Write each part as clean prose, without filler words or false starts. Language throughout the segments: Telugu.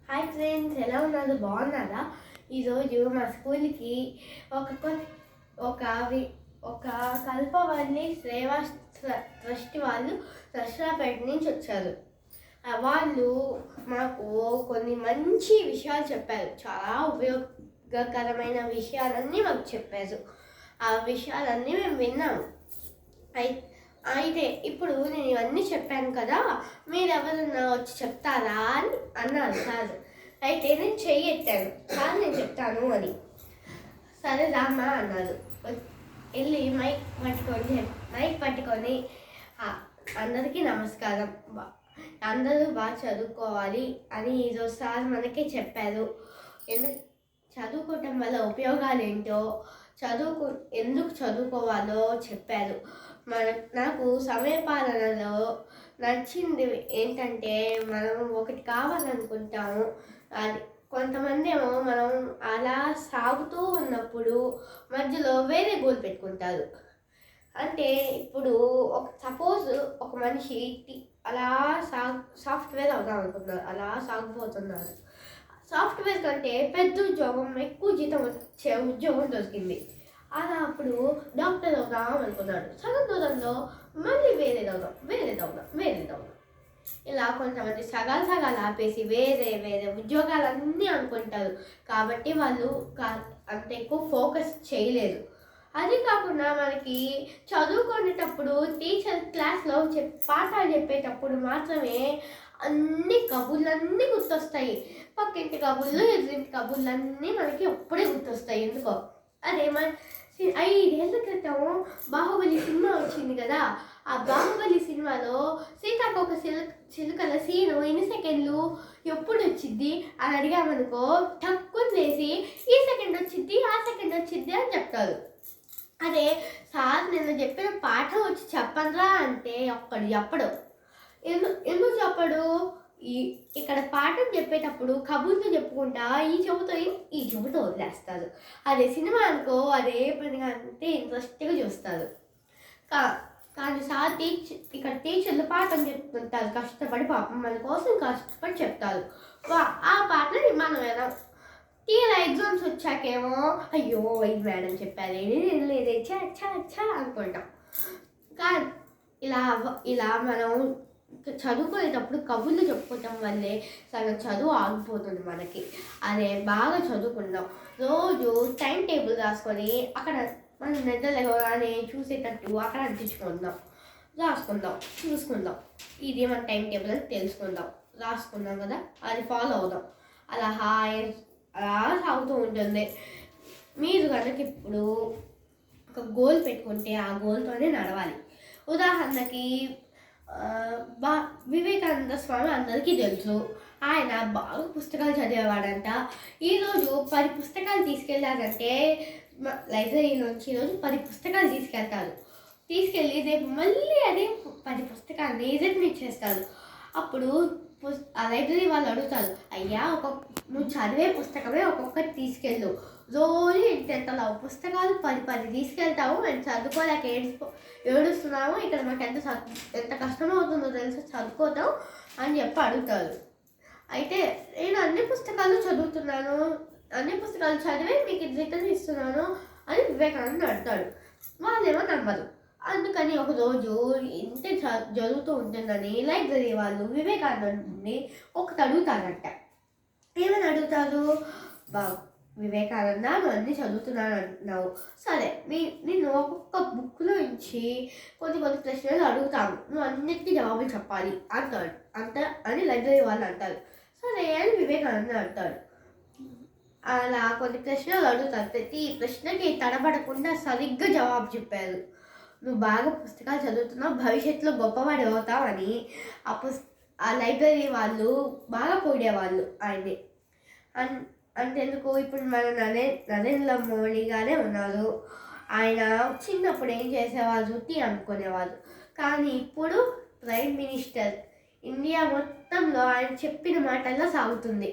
హాయ్ ఫ్రెండ్స్, ఎలా ఉన్నారు? బాగున్నారా? ఈరోజు మా స్కూల్కి ఒక ఒక ఒక కల్పవల్లి సేవా ట్రస్ట్ వాళ్ళు దసరాపేట నుంచి వచ్చారు. వాళ్ళు మాకు కొన్ని మంచి విషయాలు చెప్పారు. చాలా ఉపయోగకరమైన విషయాలన్నీ మాకు చెప్పారు. ఆ విషయాలన్నీ మేము విన్నాము. అయితే ఇప్పుడు నేను ఇవన్నీ చెప్పాను కదా, మీరు ఎవరన్నా వచ్చి చెప్తారా అని అన్నారు సార్. అయితే నేను చెయ్యి ఎత్తాను, సార్ నేను చెప్తాను అని. సరే రామ్మా అన్నారు. వెళ్ళి మైక్ పట్టుకొని అందరికీ నమస్కారం, అందరూ బాగా చదువుకోవాలి అని ఈరోజు సార్ మనకి చెప్పారు. చదువుకోవటం వల్ల ఉపయోగాలు ఏంటో, ఎందుకు చదువుకోవాలో చెప్పారు. నాకు సమయపాలనలో నచ్చింది ఏంటంటే, మనం ఒకటి కావాలనుకుంటాము, అది కొంతమంది ఏమో మనం అలా సాగుతూ ఉన్నప్పుడు మధ్యలో వేరే గోల్ పెట్టుకుంటారు. అంటే ఇప్పుడు సపోజ్ ఒక మనిషి అలా సాఫ్ట్వేర్ అవుదాం అనుకున్నారు, అలా సాగిపోతున్నారు. సాఫ్ట్వేర్ కంటే పెద్ద ఉద్యోగం, ఎక్కువ జీతం వచ్చే ఉద్యోగం దొరికింది. అలా అప్పుడు డాక్టర్ అవుదాం అనుకున్నాడు. సగం దూరంలో మళ్ళీ వేరేదవుదాం. ఇలా కొంతమంది సగాలు ఆపేసి వేరే ఉద్యోగాలన్నీ అనుకుంటారు. కాబట్టి వాళ్ళు అంత ఎక్కువ ఫోకస్ చేయలేదు. అది కాకుండా మనకి చదువుకునేటప్పుడు టీచర్ క్లాస్లో పాఠాలు చెప్పేటప్పుడు మాత్రమే అన్ని కబుర్లన్నీ గుర్తొస్తాయి. పక్కింటి కబుర్లు, ఎదురింటి కబుర్లన్నీ మనకి అప్పుడే గుర్తొస్తాయి. ఎందుకో అదే 5 ఏళ్ల క్రితం బాహుబలి సినిమా వచ్చింది కదా. ఆ బాహుబలి సినిమాలో సీతాకోక చిలుకల సీను ఎన్ని సెకండ్లు ఎప్పుడు వచ్చిద్ది అని అడిగామనుకో, తక్కువ లేసి ఈ సెకండ్ వచ్చిద్ది, ఆ సెకండ్ వచ్చిద్ది అని చెప్తారు. అదే సార్ నిన్న చెప్పిన పాఠం వచ్చి చెప్పరా అంటే ఒక్కడు చెప్పడు. ఎందుకు చెప్పడు? ఇక్కడ పాఠం చెప్పేటప్పుడు కబుర్లు చెప్పుకుంటా ఈ చెబుతూ వదిలేస్తారు. అదే సినిమా అనుకో, అదే పనిగా అంతే ఇంట్రెస్ట్గా చూస్తారు. కానీ సార్ ఇక్కడ టీచర్లు పాఠం చెప్తుంటారు, కష్టపడి పాపం మన కోసం కష్టపడి చెప్తారు. ఆ పాటని మనం ఎలా తీరా ఎగ్జామ్స్ వచ్చాకేమో అయ్యో ఈ మేడం చెప్పారు లేదే చా అనుకుంటాం. కానీ ఇలా మనం చదువుకునేటప్పుడు కబుర్లు చెప్పుకోవటం వల్లే సగం చదువు ఆగిపోతుంది మనకి. అదే బాగా చదువుకుందాం, రోజు టైం టేబుల్ రాసుకొని అక్కడ మనం నిద్రలేగానే చూసేటట్టు అక్కడ అంటించుకుందాం, చూసుకుందాం. ఇది మన టైం టేబుల్ అని తెలుసుకుందాం, రాసుకుందాం కదా, అది ఫాలో అవుదాం. అలా అలా సాగుతూ ఉంటుంది. మీరు కనుక ఇప్పుడు ఒక గోల్ పెట్టుకుంటే ఆ గోల్తోనే నడవాలి. ఉదాహరణకి వివేకానంద స్వామి అందరికీ తెలుసు. ఆయన బాగా పుస్తకాలు చదివేవాడంట. ఈరోజు 10 పుస్తకాలు తీసుకెళ్ళారంటే లైబ్రరీ నుంచి ఈరోజు 10 పుస్తకాలు తీసుకెళ్ళి రేపు మళ్ళీ అదే 10 పుస్తకాన్ని రిటర్న్ ఇచ్చేస్తారు. అప్పుడు ఆ లైబ్రరీ వాళ్ళు అడుగుతారు, అయ్యా నువ్వు చదివే పుస్తకమే ఒక్కొక్కటి తీసుకెళ్ళు, రోజు ఇంతెంతలా పుస్తకాలు 10 తీసుకెళ్తావు, మేము చదువుకోలేక ఏడుస్తున్నాము, ఇక్కడ మాకు ఎంత కష్టమవుతుందో తెలుసు చదువుకోతాం అని చెప్పి అడుగుతారు. అయితే నేను అన్ని పుస్తకాలు చదువుతున్నాను, అన్ని పుస్తకాలు చదివే మీకు రిటర్న్ ఇస్తున్నాను అని వివేకానంద అడుగుతాడు. వాళ్ళేమో నమ్మరు. అందుకని ఒకరోజు ఇంత జరుగుతూ ఉంటుందని లైబ్రరీ వాళ్ళు వివేకానందని ఒకటి అడుగుతారంట. ఏమని అడుగుతారు? వివేకానంద, నువ్వు అన్నీ చదువుతున్నాను అంటున్నావు, సరే నేను ఒక్కొక్క బుక్లో నుంచి కొన్ని ప్రశ్నలు అడుగుతాను, నువ్వు అన్నిటికీ జవాబులు చెప్పాలి అని లైబ్రరీ వాళ్ళు అంటారు. సరే అని వివేకానంద అంటాడు. అలా కొన్ని ప్రశ్నలు అడుగుతారు. ప్రతి ప్రశ్నకి తడబడకుండా సరిగ్గా జవాబు చెప్పారు. నువ్వు బాగా పుస్తకాలు చదువుతున్నావు, భవిష్యత్తులో గొప్పవాడు అవుతావు అని ఆ లైబ్రరీ వాళ్ళు బాగా పొగిడేవాళ్ళు ఆయన్ని. అంతెందుకు, ఇప్పుడు మన నరేంద్ర మోడీ గారే ఉన్నారు. ఆయన చిన్నప్పుడు ఏం చేసేవాళ్ళు? టీ అనుకునేవాళ్ళు. కానీ ఇప్పుడు ప్రైమ్ మినిస్టర్. ఇండియా మొత్తంలో ఆయన చెప్పిన మాటల్లో సాగుతుంది.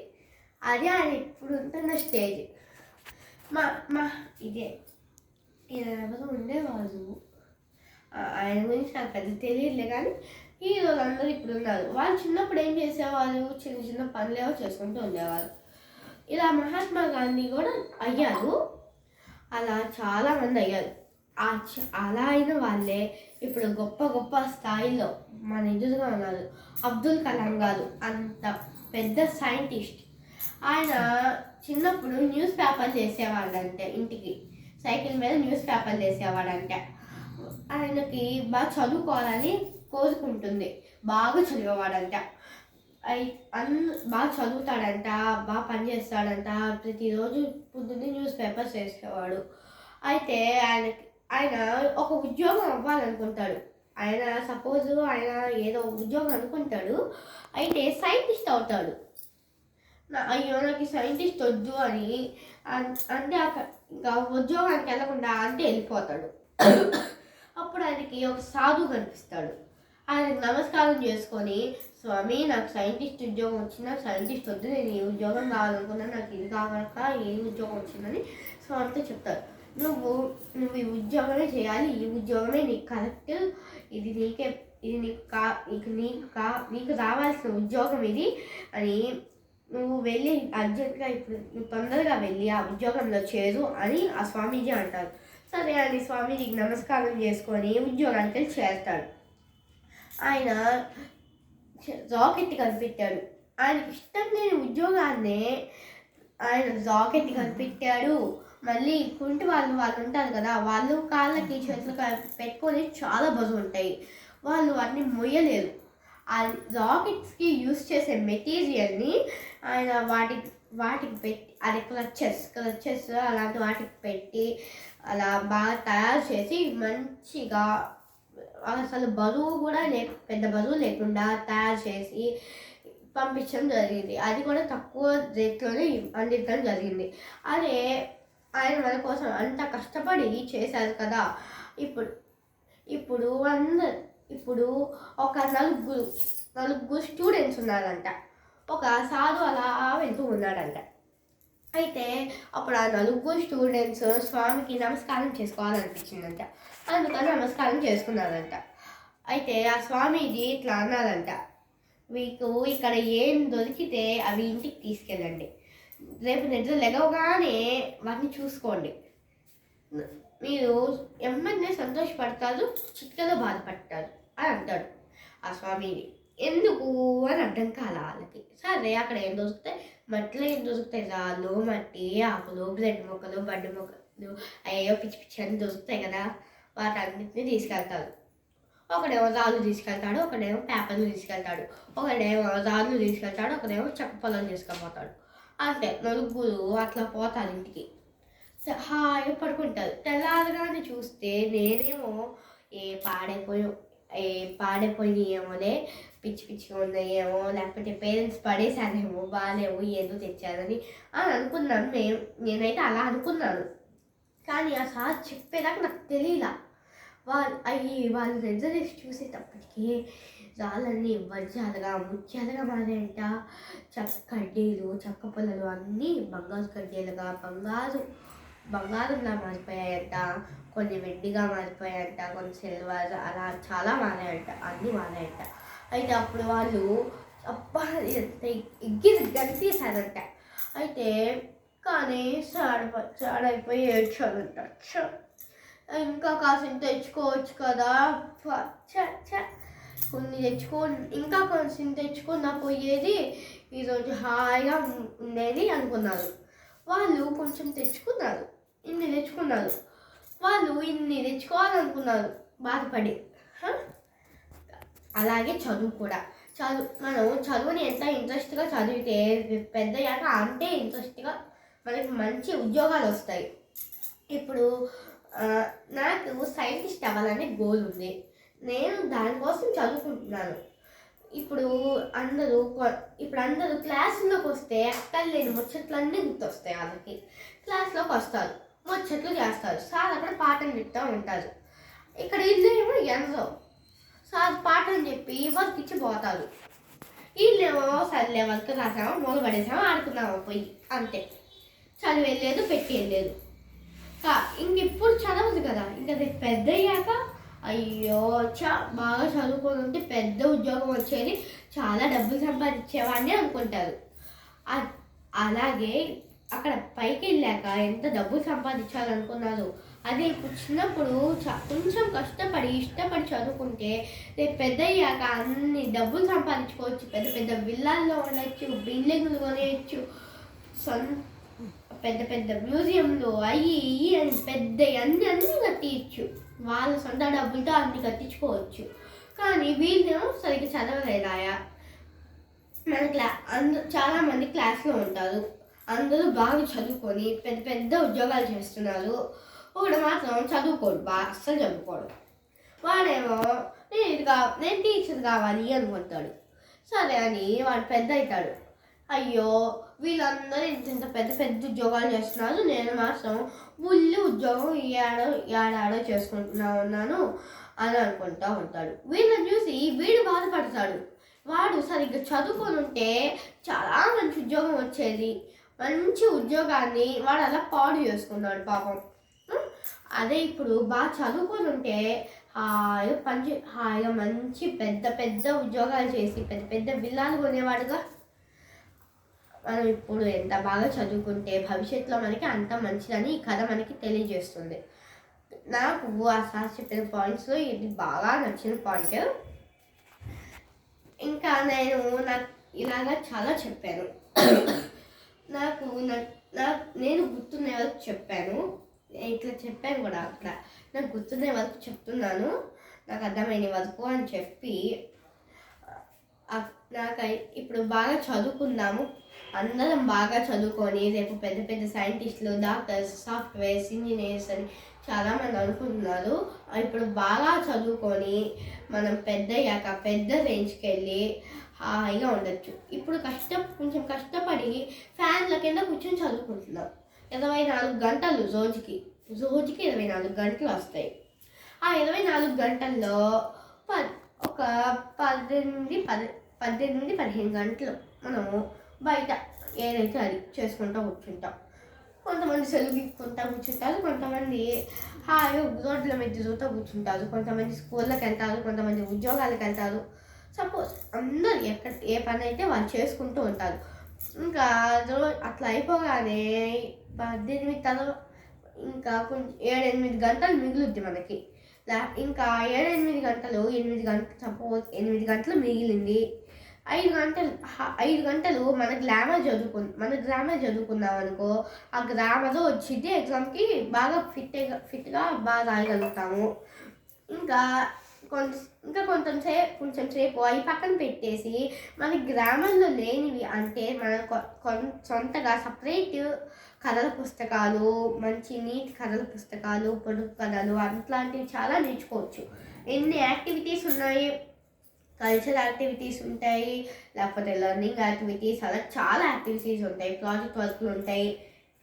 అదే ఆయన ఇప్పుడు ఉంటున్న స్టేజ్. ఇదే ఎవరు ఉండేవాళ్ళు, ఆయన గురించి నాకు పెద్ద తెలియదులే. కానీ హీరోలు అందరూ ఇప్పుడు ఉన్నారు. వాళ్ళు చిన్నప్పుడు ఏం చేసేవాళ్ళు, చిన్న చిన్న పనులేవో చేసుకుంటూ ఉండేవారు. ఇలా మహాత్మా గాంధీ కూడా అయ్యారు. అలా చాలామంది అయ్యారు. అలా అయిన వాళ్ళే ఇప్పుడు గొప్ప గొప్ప స్థాయిలో మన ఎదురుగా ఉన్నారు. అబ్దుల్ కలాం గారు అంత పెద్ద సైంటిస్ట్. ఆయన చిన్నప్పుడు న్యూస్ పేపర్లు వేసేవాడంటే, ఇంటికి సైకిల్ మీద న్యూస్ పేపర్లు వేసేవాడంటే. ఆయనకి బాగా చదువుకోవాలని కోరుకుంటుంది. బాగా చదివేవాడంట. బాగా చదువుతాడంట, బాగా పని చేస్తాడంట. ప్రతిరోజు పొద్దున్నే న్యూస్ పేపర్స్ వేసేవాడు. అయితే ఆయన ఒక ఉద్యోగం అవ్వాలనుకుంటాడు. ఆయన ఏదో ఉద్యోగం అనుకుంటాడు. అయితే సైంటిస్ట్ అవుతాడు. అయ్యో నాకు సైంటిస్ట్ వద్దు అని అంటే ఇంకా ఉద్యోగానికి వెళ్ళకుండా అంటే వెళ్ళిపోతాడు. అప్పుడు ఆయనకి ఒక సాధువు కనిపిస్తాడు. ఆయనకు నమస్కారం చేసుకొని, స్వామి నాకు సైంటిస్ట్ ఉద్యోగం వచ్చింది, నాకు సైంటిస్ట్ వద్దు, నేను ఈ ఉద్యోగం కావాలనుకున్నాను, నాకు ఇది కావాలక ఈ ఉద్యోగం వచ్చిందని స్వామితో చెప్తారు. నువ్వు ఈ ఉద్యోగమే చేయాలి, ఈ ఉద్యోగమే నీకు కరెక్ట్, ఇది నీకు రావాల్సిన ఉద్యోగం ఇది అని నువ్వు వెళ్ళి అర్జెంట్గా ఇప్పుడు నువ్వు తొందరగా వెళ్ళి ఆ ఉద్యోగంలో చేరు అని ఆ స్వామీజీ అంటారు. సరే అని స్వామీజీకి నమస్కారం చేసుకొని ఉద్యోగానికి వెళ్ళి చేస్తాడు. ఆయన రాకెట్ కనిపెట్టాడు. ఆయనకి ఇష్టం లేని ఉద్యోగాన్నే ఆయన రాకెట్ కనిపెట్టాడు. మళ్ళీ కుంటి వాళ్ళు ఉంటారు కదా, వాళ్ళు కాళ్ళకి చేతులు పెట్టుకొని చాలా బరువు ఉంటాయి, వాళ్ళు వాటిని మొయ్యలేరు. ఆ రాకెట్స్కి యూజ్ చేసే మెటీరియల్ని ఆయన వాటికి పెట్టి, అది క్లచెస్ అలాంటి వాటికి పెట్టి అలా బాగా తయారు చేసి మంచిగా అసలు బరువు కూడా పెద్ద బరువు లేకుండా తయారు చేసి పంపించడం జరిగింది. అది కూడా తక్కువ రేట్లోనే అందించడం జరిగింది. అదే ఆయన మన కోసం అంత కష్టపడి చేశారు కదా. ఇప్పుడు ఒక నలుగురు స్టూడెంట్స్ ఉన్నారంట. ఒక సాధు అలా వెళ్తూ ఉన్నాడంట. అయితే అప్పుడు ఆ నలుగురు స్టూడెంట్స్ స్వామికి నమస్కారం చేసుకోవాలనిపించిందంట. అందుకని నమస్కారం చేసుకున్నారంట. అయితే ఆ స్వామీజీ ఇట్లా అన్నారంట, మీకు ఇక్కడ ఏం దొరికితే అవి ఇంటికి తీసుకెళ్ళండి, రేపు నిద్ర లెగవగానే వాటిని చూసుకోండి, మీరు ఎమ్మనే సంతోషపడతారు, చిక్కలో బాధపడతారు అని అంటాడు ఆ స్వామీజీ. ఎందుకు అని అర్థం కాల వాళ్ళకి. సరే అక్కడ ఏం దొరుకుతాయి, మట్టిలో ఏం దొరుకుతాయి, రాళ్ళు, మట్టి, ఆకులు, బ్రెడ్ మొక్కలు, బడ్డి మొక్కలు, అయ్యో పిచ్చి పిచ్చి అన్నీ దొరుకుతాయి కదా, వాటన్నిటిని తీసుకెళ్తారు. ఒకడేమో రాళ్ళు తీసుకెళ్తాడు, ఒకడేమో పేపర్లు తీసుకెళ్తాడు, ఒకడేమో రాళ్ళు తీసుకెళ్తాడు, ఒకడేమో చెక్క పొలం తీసుకెళ్ళిపోతాడు. అంటే నలుగురు అట్లా పోతారు ఇంటికి, హాయిగా పడుకుంటారు. తెల్లారగానే చూస్తే నేనేమో పాడైపోయినాయేమోలే, పిచ్చి పిచ్చిగా ఉన్నాయేమో, లేకపోతే పేరెంట్స్ పడేసానేమో, బాగాలేవు, ఏదో తెచ్చారని అనుకున్నాను. నేనైతే అలా అనుకున్నాను. కానీ ఆ సార్ చెప్పేదాకా నాకు తెలియలా. వాళ్ళు రిజర్వేషన్ చూసేటప్పటికీ రాళ్ళన్నీ వజ్రాలుగా ముత్యాలుగా మారాయంట. కడ్డీలు, చెక్క పుల్లలు అన్నీ బంగారు కడ్డీలుగా బంగారంగా మారిపోయాయంట. కొన్ని వెండిగా మారిపోయాయంట, కొన్ని సిల్వర్, అలా చాలా మారాయంట, అన్నీ మారాయంట. అయితే అప్పుడు వాళ్ళు అబ్బా ఎగ్గిరి గంతేశారంట. అయితే కానీ సాడైపోయి ఏడ్చారంట. ఇంకా కాసిన తెచ్చుకోవచ్చు కదా, కొన్ని ఇంకా కాసిన తెచ్చుకున్నా పోయేది, ఈరోజు హాయిగా ఉండేది అనుకున్నారు. వాళ్ళు కొంచెం తెచ్చుకున్నారు, ఇన్ని తెచ్చుకోవాలనుకున్నారు బాధపడి. అలాగే చదువు కూడా, మనం చదువుని ఎంత ఇంట్రెస్ట్గా చదివితే పెద్దయ్యాక అంతే ఇంట్రెస్ట్గా మనకి మంచి ఉద్యోగాలు వస్తాయి. ఇప్పుడు నాకు సైంటిస్ట్ అవ్వాలనే గోల్ ఉంది, నేను దానికోసం చదువుకుంటున్నాను. ఇప్పుడు అందరూ క్లాసులోకి వస్తే అక్కర్లేని ముచ్చట్లన్నీ గుర్తొస్తాయి. వాళ్ళకి క్లాస్లోకి వస్తారు, ముచ్చట్లు చేస్తారు, సార్ అక్కడ పాఠం చెప్తూ ఉంటారు. ఇక్కడ వీళ్ళేమో ఎంతో సార్ పాఠం చెప్పి వర్క్ ఇచ్చి పోతారు. వీళ్ళేమో సర్లే వర్క్ రాసామో మూల పడేసామో ఆడుకున్నామో పోయి, అంతే. చదివి వెళ్ళలేదు, పెట్టి వెళ్ళలేదు. ఇంకెప్పుడు చదవదు కదా. ఇంకా రేపు పెద్ద అయ్యాక అయ్యో బాగా చదువుకొని ఉంటే పెద్ద ఉద్యోగం వచ్చేది, చాలా డబ్బులు సంపాదించేవాడిని అనుకుంటారు. అలాగే అక్కడ పైకి వెళ్ళాక ఎంత డబ్బులు సంపాదించాలనుకున్నారు. అదే ఇప్పుడు చిన్నప్పుడు కొంచెం కష్టపడి ఇష్టపడి చదువుకుంటే రేపు పెద్ద అయ్యాక అన్ని డబ్బులు సంపాదించుకోవచ్చు. పెద్ద పెద్ద విల్లాల్లో ఉండొచ్చు, బిల్డింగ్లు కొనేయచ్చు, పెద్ద పెద్ద మ్యూజియంలు అయ్యి ఇవి అని పెద్ద అన్ని కట్టించు. వాళ్ళ సొంత డబ్బులతో అన్ని కట్టించుకోవచ్చు. కానీ వీళ్ళేమో సరిగ్గా చదవలేదాయా. మన చాలామంది క్లాస్లో ఉంటారు, అందరూ బాగా చదువుకొని పెద్ద పెద్ద ఉద్యోగాలు చేస్తున్నారు. ఒకడు మాత్రం చదువుకోడు, బాగా అస్సలు చదువుకోడు. వాడేమో నేను టీచర్ కావాలి అనుకుంటాడు. సరే అని వాడు పెద్ద అవుతాడు. అయ్యో వీళ్ళందరూ ఇంత పెద్ద పెద్ద ఉద్యోగాలు చేస్తున్నారు, నేను మాత్రం ఉద్యోగం ఏడాడో ఉన్నాను అని అనుకుంటూ ఉంటాడు. వీళ్ళని చూసి వీడు బాధపడతాడు. వాడు సరిగ్గా చదువుకొని ఉంటే చాలా మంచి ఉద్యోగం వచ్చేది. మంచి ఉద్యోగాన్ని వాడు అలా పాడు చేసుకున్నాడు పాపం. అదే ఇప్పుడు బాగా చదువుకొని ఉంటే హాయిగా మంచి పెద్ద పెద్ద ఉద్యోగాలు చేసి పెద్ద పెద్ద విల్లాలు కొనేవాడుగా. మనం ఇప్పుడు ఎంత బాగా చదువుకుంటే భవిష్యత్తులో మనకి అంత మంచిదని ఈ కథ మనకి తెలియజేస్తుంది. నాకు ఆ సార్ చెప్పిన పాయింట్స్లో ఇది బాగా నచ్చిన పాయింట్. ఇంకా నాకు ఇలాగా చాలా చెప్పాను. నేను గుర్తున్నే వరకు చెప్పాను, ఇట్లా చెప్పాను కూడా. అక్కడ నాకు గుర్తున్నే వరకు చెప్తున్నాను, నాకు అర్థమైన వరకు అని చెప్పి నాకు ఇప్పుడు బాగా చదువుకుందాము, అందరం బాగా చదువుకొని రేపు పెద్ద పెద్ద సైంటిస్టులు, డాక్టర్స్, సాఫ్ట్వేర్స్, ఇంజనీర్స్ అని చాలామంది అనుకుంటున్నారు. ఇప్పుడు బాగా చదువుకొని మనం పెద్ద రేంజ్కి వెళ్ళి హాయిగా ఉండొచ్చు. ఇప్పుడు కొంచెం కష్టపడి ఫ్యాన్ల కింద కూర్చొని చదువుకుంటున్నాం. 24 గంటలు రోజుకి 24 గంటలు వస్తాయి. ఆ 24 గంటల్లో ఒక 18-15 గంటలు మనము బయట ఏదైతే అది చేసుకుంటూ కూర్చుంటాం. కొంతమంది సెలవుకుంటూ కూర్చుంటారు, కొంతమంది హాయిగా రోడ్ల మీద తిరుగుతూ కూర్చుంటారు, కొంతమంది స్కూళ్ళకి వెళ్తారు, కొంతమంది ఉద్యోగాలకు వెళ్తారు. సపోజ్ అందరు ఏ పని అయితే వాళ్ళు చేసుకుంటూ ఉంటారు. ఇంకా అట్లా అయిపోగానే 18 తర్వాత ఇంకా కొంచెం 7-8 గంటలు మిగులుద్ది మనకి. ఇంకా 7-8 గంటలు 8 గంటలు సపోజ్ 8 గంటలు మిగిలింది. 5 గంటలు మన గ్రామర్ చదువుకున్నాం అనుకో, ఆ గ్రామర్ వచ్చింది ఎగ్జామ్కి బాగా ఫిట్గా బాగా రాయగలుగుతాము. ఇంకా కొంచెం సేపు అవి పక్కన పెట్టేసి మన గ్రామంలో లేనివి అంటే మన సొంతగా సపరేట్ కథల పుస్తకాలు, మంచి నీతి కథల పుస్తకాలు, పొడుగు కథలు అట్లాంటివి చాలా నేర్చుకోవచ్చు. ఎన్ని యాక్టివిటీస్ ఉన్నాయి, కల్చరల్ యాక్టివిటీస్ ఉంటాయి, లేకపోతే లెర్నింగ్ యాక్టివిటీస్, అలా చాలా యాక్టివిటీస్ ఉంటాయి, ప్రాజెక్ట్ వర్క్లు ఉంటాయి.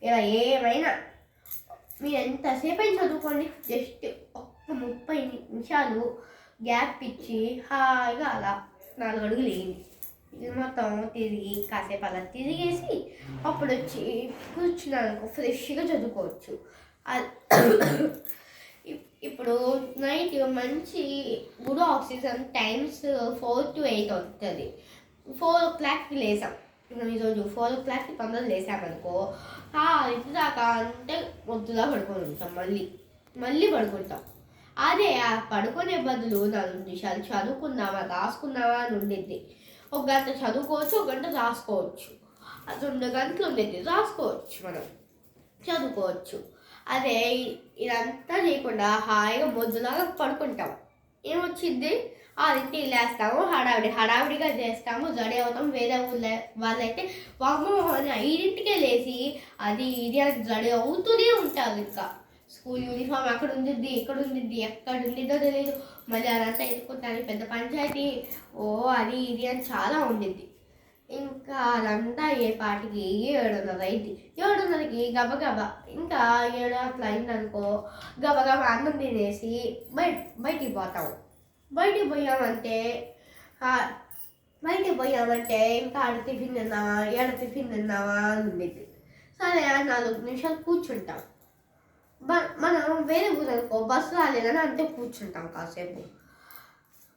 ఇలా ఏమైనా మీరు ఎంతసేపు అయినా చదువుకోండి, జస్ట్ ఒక్క 30 నిమిషాలు గ్యాప్ ఇచ్చి హాయిగా అలా 4 అడుగులు వేయండి. ఇది మొత్తం తిరిగి కాసేపు అలా తిరిగేసి అప్పుడు వచ్చి కూర్చున్నాను, ఫ్రెష్గా చదువుకోవచ్చు. ఇప్పుడు నైట్ మంచి గుడ్ ఆక్సిజన్ టైమ్స్ 4 to 8 వస్తుంది. 4 o'clockకి లేసాం, ఈరోజు 4 o'clockకి తొందరగా లేసామనుకో, ఇంటి దాకా అంటే మొద్దులా పడుకొని ఉంటాం, మళ్ళీ పడుకుంటాం. అదే ఆ పడుకునే బదులు 4 నిమిషాలు చదువుకుందామా రాసుకుందామా అని ఉండిద్ది. 1 గంట చదువుకోవచ్చు, 1 గంట రాసుకోవచ్చు, అది 2 గంటలు ఉండేది రాసుకోవచ్చు, మనం చదువుకోవచ్చు. అదే ఇదంతా చేయకుండా హాయిగా మొద్దులాగా పడుకుంటాం, ఏమొచ్చింది? 6ంటికి లేస్తాము, హడావిడిగా చేస్తాము, రెడీ అవుతాం. వేరే ఊళ్ళో వాళ్ళైతే వామ్మో అని 5ంటికే లేచి అది ఇది అని రెడీ అవుతూనే ఉంటారు. ఇంకా స్కూల్ యూనిఫామ్ అక్కడ ఉండిద్ది, ఇక్కడ ఉండిద్ది, ఎక్కడ ఉండిద్దో తెలియదు, మళ్ళీ అదంతా ఎత్తుకుంటాను, పెద్ద పంచాయతీ, అది ఇది అని చాలా ఉండిద్ది. ఇంకా అదంతా ఏ పాటికి 7:30 అయింది. 7:30కి గబగబా ఇంకా 7 అట్లా అయిందనుకో, గబగబా అన్నం తినేసి బయటికి పోతాము. బయటికి పోయామంటే ఇంకా ఆడ టిఫిన్ తిన్నావా అని ఉండిద్ది. సరే 4 నిమిషాలు కూర్చుంటాం. మనం వేరే ఊరు అనుకో బస్సు రాలేదని అంతే కూర్చుంటాం కాసేపు.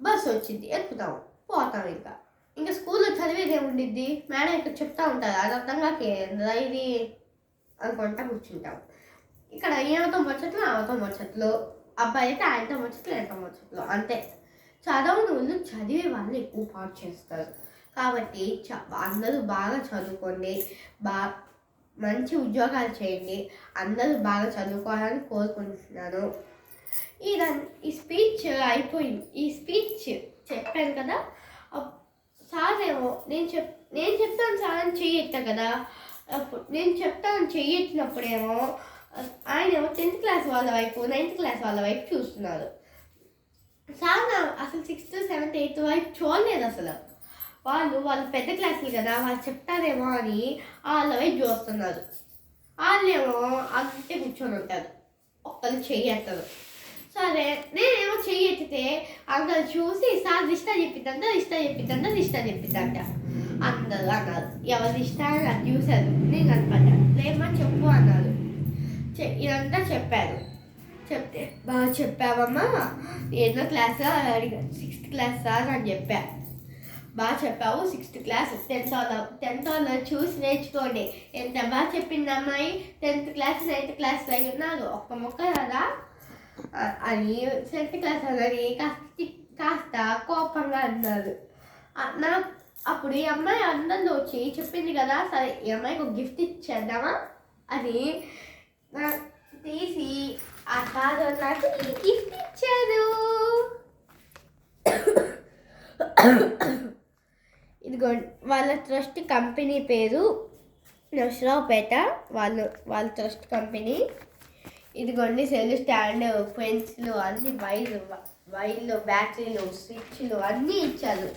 బస్సు వచ్చింది ఎక్కుతాం పోతాం. ఇంకా స్కూల్లో చదివేది ఏముండిద్ది, మేడం ఇక్కడ చెప్తా ఉంటారు, అది అర్థం కాక ఇది అనుకుంటా కూర్చుంటాం. ఇక్కడ ఈయనతో ముచ్చట్లు ఆమెతో ముచ్చట్లు, అబ్బాయి అయితే ఆయనతో ముచ్చట్లు ఆయనతో ముచ్చట్లు అంతే. చదవని వాళ్ళు చదివే వాళ్ళు ఎక్కువ పాటు చేస్తారు. కాబట్టి అందరూ బాగా చదువుకోండి, మంచి ఉద్యోగాలు చేయండి, అందరూ బాగా చదువుకోవాలని కోరుకుంటున్నాను. ఈ స్పీచ్ అయిపోయింది. ఈ స్పీచ్ చెప్పాను కదా, సార్ ఏమో నేను చెప్తాను సార్ అని చెయ్యెత్తా కదా, నేను చెప్తాను చెయ్యెత్తినప్పుడేమో ఆయన 10th క్లాస్ వాళ్ళ వైపు 9th క్లాస్ వాళ్ళ వైపు చూస్తున్నారు. సార్ అసలు 6th 7th 8th వైపు చూడలేదు అసలు. వాళ్ళు పెద్ద క్లాసులు కదా, వాళ్ళు చెప్తారేమో అని వాళ్ళ వైపు చూస్తున్నారు. వాళ్ళేమో అంతే కూర్చొని ఉంటారు, ఒక్కరు చెయ్యెత్తరు. సరే నేనేమో చెయ్యెత్తితే అందరు చూసి సార్ రిష్తా చెప్పిద్దంట అందరూ అన్నారు. ఎవరి ఇష్టాన్ని అది చూశారు. నేను కనపడ్డా, లేమా చెప్పు అన్నారు. ఇదంతా చెప్పారు. చెప్తే బాగా చెప్పావమ్మా, ఎన్నో క్లాస్ అడిగాను. 6th క్లాస్ సార్ అని చెప్పా. బాగా చెప్పావు, 6th క్లాస్. 10th వాళ్ళు చూసి నేర్చుకోండి. ఎంత బాగా చెప్పింది అమ్మాయి, 10th క్లాస్ 9th క్లాస్ అయి ఉన్నారు, ఒక్క మొక్క కదా అని 7th క్లాస్ అని కాస్త కోపంగా అన్నారు. అప్పుడు ఈ అమ్మాయి అందరిలో వచ్చి చెప్పింది కదా, సరే ఈ అమ్మాయికి ఒక గిఫ్ట్ ఇచ్చేద్దామా అని తీసి ఆ సార్ నాకు గిఫ్ట్ ఇచ్చారు. ఇదిగో వాళ్ళ ట్రస్ట్ కంపెనీ పేరు నర్సరావుపేట, వాళ్ళ ట్రస్ట్ కంపెనీ. ఇదిగోండి సెల్ స్టాండ్, పెన్సిల్ అన్ని వైర్లు బ్యాటరీలు స్విచ్లు అన్నీ ఇచ్చారు.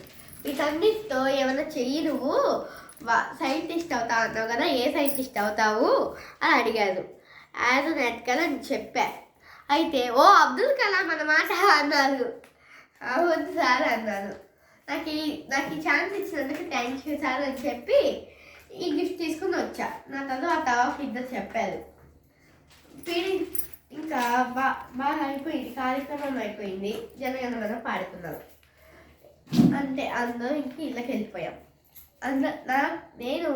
వీటన్నిటితో ఏమైనా చెయ్యి, నువ్వు సైంటిస్ట్ అవుతావు అన్నావు కదా, ఏ సైంటిస్ట్ అవుతావు అని అడిగారు. ఏరోనాటికల్ అని చెప్పా. అయితే ఓ అబ్దుల్ కలాం అన్నమాట అన్నారు. అవును సార్ అన్నాను. నాకు ఈ ఛాన్స్ ఇచ్చినందుకు థ్యాంక్ యూ సార్ అని చెప్పి ఈ గిఫ్ట్ తీసుకుని వచ్చా. నా తర్వాత ఇద్దరు చెప్పారు. ఇంకా బాగా అయిపోయింది, కార్యక్రమం అయిపోయింది. జనగణమన పాడుకున్నాం అంటే అందరూ ఇంక ఇళ్ళకి వెళ్ళిపోయాం. నేను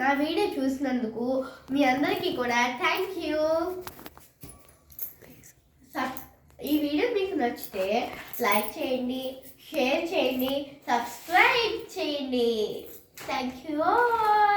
నా వీడియో చూసినందుకు మీ అందరికీ కూడా థ్యాంక్ యూ. ఈ వీడియో మీకు నచ్చితే లైక్ చేయండి, షేర్ చేయండి, సబ్స్క్రైబ్ చేయండి. Thank you all.